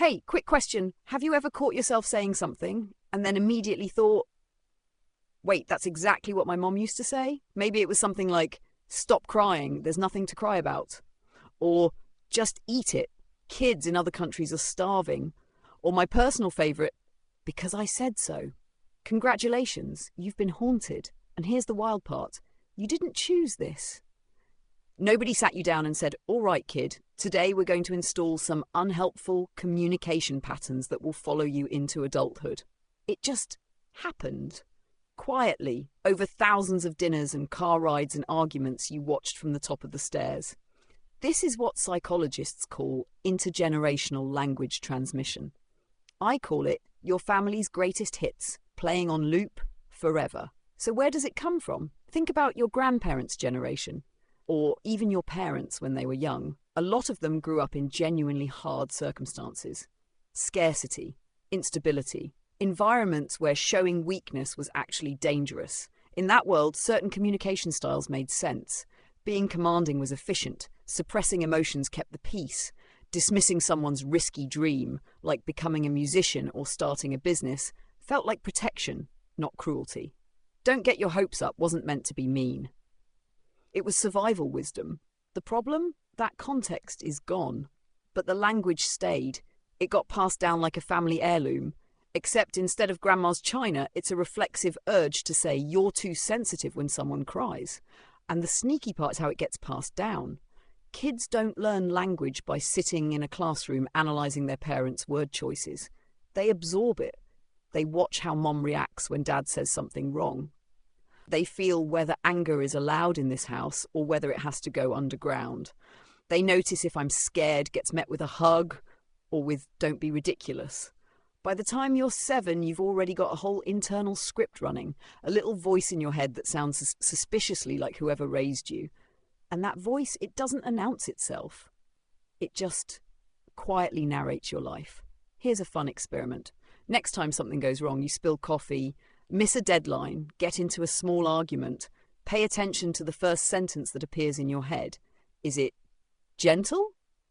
Hey, quick question. Have you ever caught yourself saying something and then immediately thought, wait, that's exactly what my mom used to say? Maybe it was something like, stop crying, there's nothing to cry about. Or just eat it. Kids in other countries are starving. Or my personal favourite, because I said so. Congratulations, you've been haunted. And here's the wild part. You didn't choose this. Nobody sat you down and said, all right, kid, today we're going to install some unhelpful communication patterns that will follow you into adulthood. It just happened. Quietly, over thousands of dinners and car rides and arguments you watched from the top of the stairs. This is what psychologists call intergenerational language transmission. I call it your family's greatest hits, playing on loop forever. So where does it come from? Think about your grandparents' generation, or even your parents when they were young. A lot of them grew up in genuinely hard circumstances. Scarcity, instability, environments where showing weakness was actually dangerous. In that world, certain communication styles made sense. Being commanding was efficient. Suppressing emotions kept the peace. Dismissing someone's risky dream, like becoming a musician or starting a business, felt like protection, not cruelty. Don't get your hopes up wasn't meant to be mean. It was survival wisdom. The problem? That context is gone. But the language stayed. It got passed down like a family heirloom. Except instead of grandma's china, it's a reflexive urge to say you're too sensitive when someone cries. And the sneaky part is how it gets passed down. Kids don't learn language by sitting in a classroom analysing their parents' word choices. They absorb it. They watch how mom reacts when dad says something wrong. They feel whether anger is allowed in this house or whether it has to go underground. They notice if I'm scared gets met with a hug or with don't be ridiculous. By the time you're 7, you've already got a whole internal script running, a little voice in your head that sounds suspiciously like whoever raised you. And that voice, it doesn't announce itself. It just quietly narrates your life. Here's a fun experiment. Next time something goes wrong, you spill coffee, miss a deadline, get into a small argument, pay attention to the first sentence that appears in your head. Is it gentle?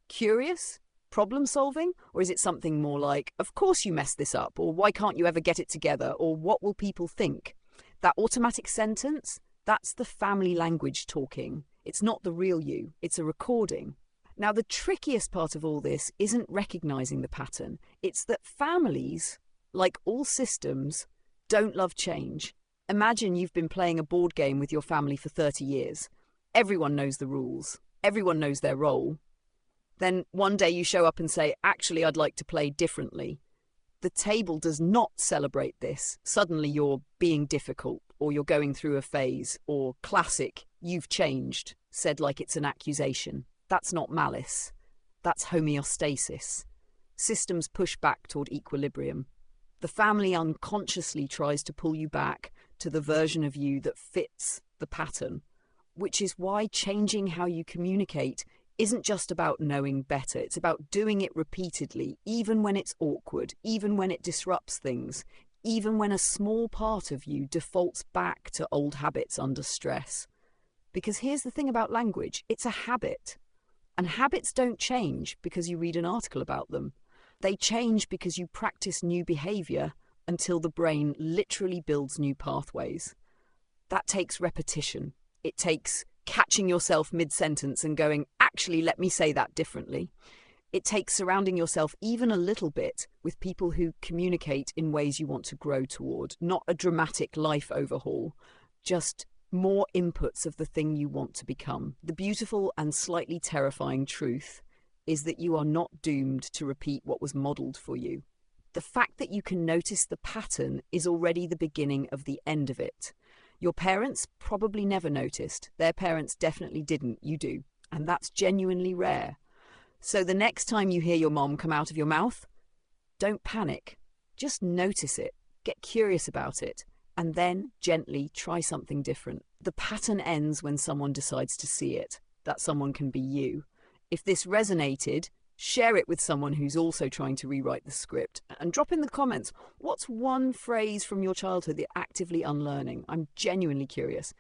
Curious? Problem solving? Or is it something more like, of course you messed this up, or why can't you ever get it together, or what will people think? That automatic sentence, that's the family language talking. It's not the real you, it's a recording. Now, the trickiest part of all this isn't recognizing the pattern. It's that families, like all systems, don't love change. Imagine you've been playing a board game with your family for 30 years. Everyone knows the rules. Everyone knows their role. Then one day you show up and say, actually, I'd like to play differently. The table does not celebrate this. Suddenly you're being difficult, or you're going through a phase, or classic, you've changed, said like it's an accusation. That's not malice. That's homeostasis. Systems push back toward equilibrium. The family unconsciously tries to pull you back to the version of you that fits the pattern, which is why changing how you communicate isn't just about knowing better. It's about doing it repeatedly, even when it's awkward, even when it disrupts things, even when a small part of you defaults back to old habits under stress. Because here's the thing about language, it's a habit. And habits don't change because you read an article about them. They change because you practice new behavior until the brain literally builds new pathways. That takes repetition. It takes catching yourself mid-sentence and going, actually, let me say that differently. It takes surrounding yourself even a little bit with people who communicate in ways you want to grow toward. Not a dramatic life overhaul, just more inputs of the thing you want to become. The beautiful and slightly terrifying truth is that you are not doomed to repeat what was modelled for you. The fact that you can notice the pattern is already the beginning of the end of it. Your parents probably never noticed. Their parents definitely didn't. You do. And that's genuinely rare. So the next time you hear your mom come out of your mouth, don't panic. Just notice it. Get curious about it. And then gently try something different. The pattern ends when someone decides to see it. That someone can be you. If this resonated, share it with someone who's also trying to rewrite the script. And drop in the comments, what's one phrase from your childhood that you're actively unlearning? I'm genuinely curious.